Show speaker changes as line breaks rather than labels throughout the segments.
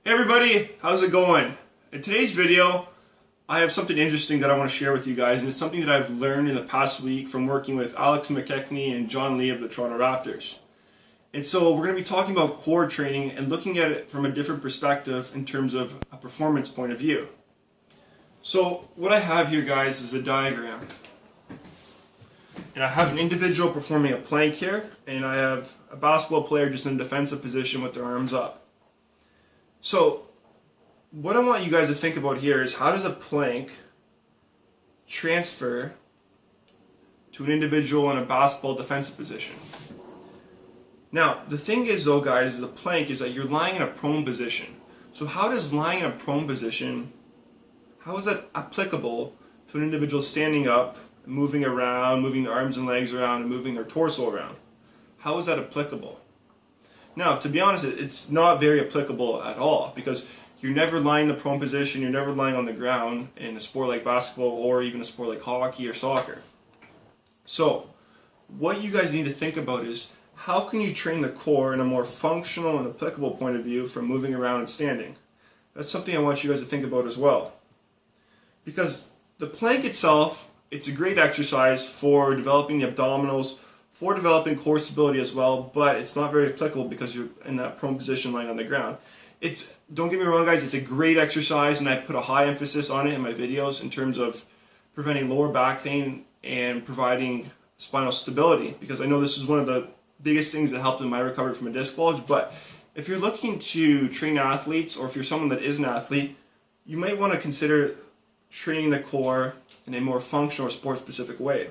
Hey everybody, how's it going? In today's video, I have something interesting that I want to share with you guys, and it's something that I've learned in the past week from working with Alex McKechnie and John Lee of the Toronto Raptors. And so we're going to be talking about core training and looking at it from a different perspective in terms of a performance point of view. So what I have here, guys, is a diagram. And I have an individual performing a plank here, and I have a basketball player just in a defensive position with their arms up. So, what I want you guys to think about here is how does a plank transfer to an individual in a basketball defensive position? Now, the thing is though, guys, the plank is that you're lying in a prone position. So how does lying in a prone position, how is that applicable to an individual standing up, moving around, moving their arms and legs around, and moving their torso around? How is that applicable? Now, to be honest, it's not very applicable at all, because you're never lying in the prone position, you're never lying on the ground in a sport like basketball or even a sport like hockey or soccer. So, what you guys need to think about is, how can you train the core in a more functional and applicable point of view from moving around and standing? That's something I want you guys to think about as well. Because the plank itself, it's a great exercise for developing the abdominals, for developing core stability as well, but it's not very applicable because you're in that prone position lying on the ground. Don't get me wrong, guys, it's a great exercise, and I put a high emphasis on it in my videos in terms of preventing lower back pain and providing spinal stability, because I know this is one of the biggest things that helped in my recovery from a disc bulge. But if you're looking to train athletes, or if you're someone that is an athlete, you might want to consider training the core in a more functional or sport-specific way.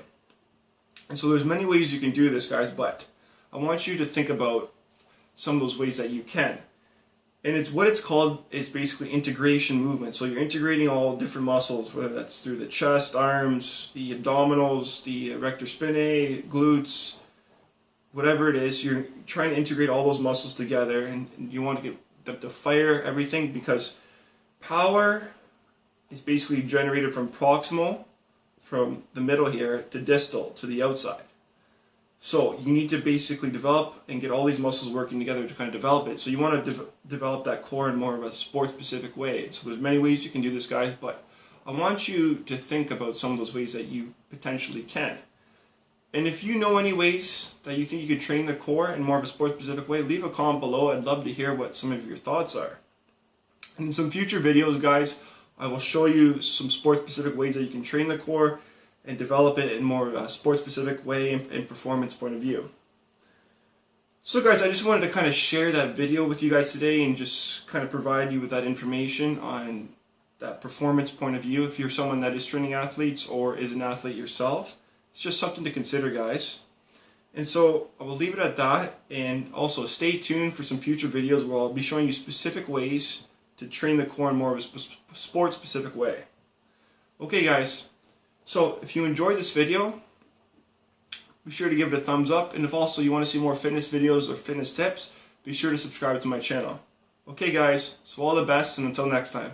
And so there's many ways you can do this, guys, but I want you to think about some of those ways that you can. And what it's called is basically integration movement. So you're integrating all different muscles, whether that's through the chest, arms, the abdominals, the rector spinae, glutes, whatever it is. You're trying to integrate all those muscles together, and you want to get them to fire everything, because power is basically generated from proximal, from the middle here, to distal, to the outside. So you need to basically develop and get all these muscles working together to kind of develop it. So you want to develop that core in more of a sport-specific way. So there's many ways you can do this, guys, but I want you to think about some of those ways that you potentially can. And if you know any ways that you think you could train the core in more of a sport-specific way, leave a comment below. I'd love to hear what some of your thoughts are. And in some future videos, guys, I will show you some sport-specific ways that you can train the core and develop it in more of a sport-specific way and performance point of view. So guys, I just wanted to kind of share that video with you guys today and just kind of provide you with that information on that performance point of view. If you're someone that is training athletes or is an athlete yourself, it's just something to consider, guys. And so I will leave it at that, and also stay tuned for some future videos where I'll be showing you specific ways to train the core in more of a sport-specific way. Okay, guys, so if you enjoyed this video, be sure to give it a thumbs up, and if also you want to see more fitness videos or fitness tips, be sure to subscribe to my channel. Okay, guys, so all the best, and until next time.